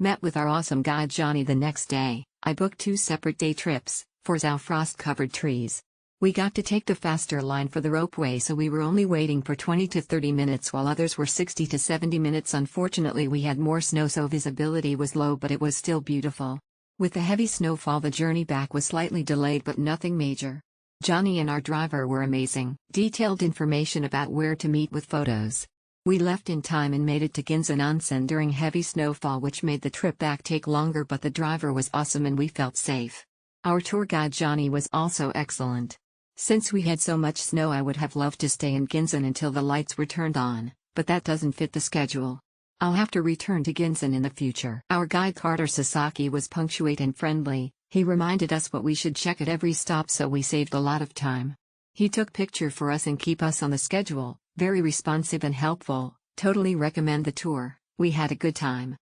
Met with our awesome guide Johnny the next day. I booked 2 separate day trips for Zao frost-covered trees. We got to take the faster line for the ropeway, so we were only waiting for 20 to 30 minutes while others were 60 to 70 minutes. Unfortunately, we had more snow, so visibility was low, but it was still beautiful. With the heavy snowfall, the journey back was slightly delayed, but nothing major. Johnny and our driver were amazing. Detailed information about where to meet with photos. We left in time and made it to Ginzan Onsen during heavy snowfall, which made the trip back take longer, but the driver was awesome and we felt safe. Our tour guide Johnny was also excellent. Since we had so much snow, I would have loved to stay in Ginzan until the lights were turned on, but that doesn't fit the schedule. I'll have to return to Ginzan in the future. Our guide Carter Sasaki was punctuate and friendly. He reminded us what we should check at every stop, so we saved a lot of time. He took picture for us and keep us on the schedule. Very responsive and helpful. Totally recommend the tour. We had a good time.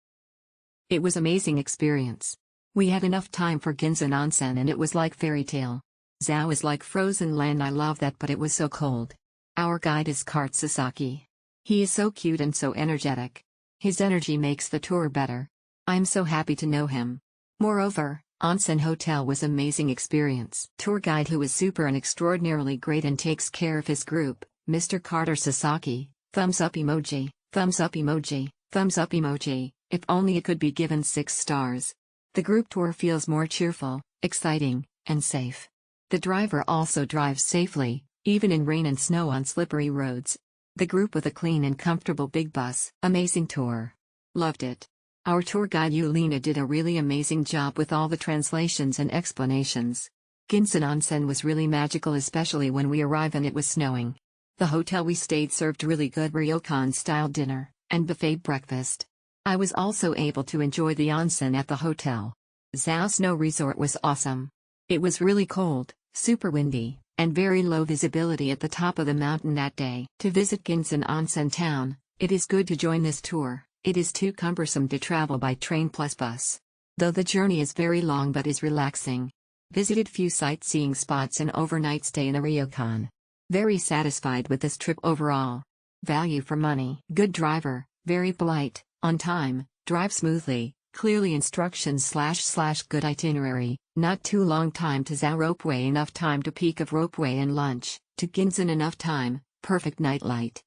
It was amazing experience. We had enough time for Ginzan Onsen and it was like fairy tale. Zao is like frozen land. I love that, but it was so cold. Our guide is Carter Sasaki. He is so cute and so energetic. His energy makes the tour better. I'm so happy to know him. Moreover, Onsen Hotel was amazing experience. Tour guide who is super and extraordinarily great and takes care of his group, Mr. Carter Sasaki. Thumbs up emoji, thumbs up emoji, thumbs up emoji. If only it could be given 6 stars. The group tour feels more cheerful, exciting, and safe. The driver also drives safely, even in rain and snow on slippery roads. The group with a clean and comfortable big bus. Amazing tour. Loved it. Our tour guide Yulina did a really amazing job with all the translations and explanations. Ginzan Onsen was really magical, especially when we arrived and it was snowing. The hotel we stayed served really good ryokan-style dinner and buffet breakfast. I was also able to enjoy the onsen at the hotel. Zao Snow Resort was awesome. It was really cold, super windy, and very low visibility at the top of the mountain that day. To visit Ginzan Onsen town, it is good to join this tour. It is too cumbersome to travel by train plus bus. Though the journey is very long but is relaxing. Visited few sightseeing spots and overnight stay in a ryokan. Very satisfied with this trip overall. Value for money. Good driver, very polite, on time, drive smoothly, clearly instructions / good itinerary, not too long time to Zao ropeway, enough time to peak of ropeway and lunch, to Ginzan enough time, perfect nightlight.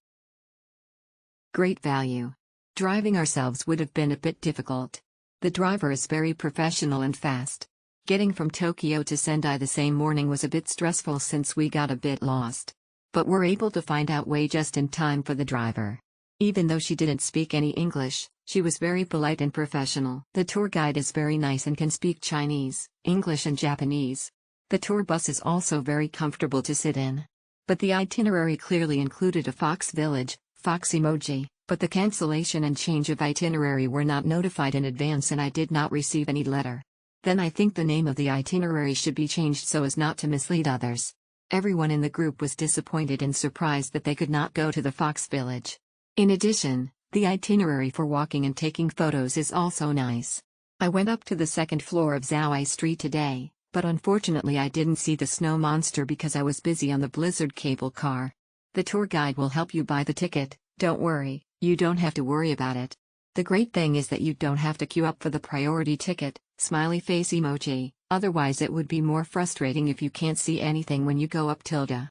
Great value. Driving ourselves would have been a bit difficult. The driver is very professional and fast. Getting from Tokyo to Sendai the same morning was a bit stressful since we got a bit lost. But we're able to find out way just in time for the driver. Even though she didn't speak any English, she was very polite and professional. The tour guide is very nice and can speak Chinese, English and Japanese. The tour bus is also very comfortable to sit in. But the itinerary clearly included a fox village, fox emoji. But the cancellation and change of itinerary were not notified in advance and I did not receive any letter. Then I think the name of the itinerary should be changed so as not to mislead others. Everyone in the group was disappointed and surprised that they could not go to the fox village. In addition, the itinerary for walking and taking photos is also nice. I went up to the 2nd floor of Zao Street today, but unfortunately I didn't see the snow monster because I was busy on the Blizzard cable car. The tour guide will help you buy the ticket, don't worry. You don't have to worry about it. The great thing is that you don't have to queue up for the priority ticket, smiley face emoji, otherwise it would be more frustrating if you can't see anything when you go up tilde.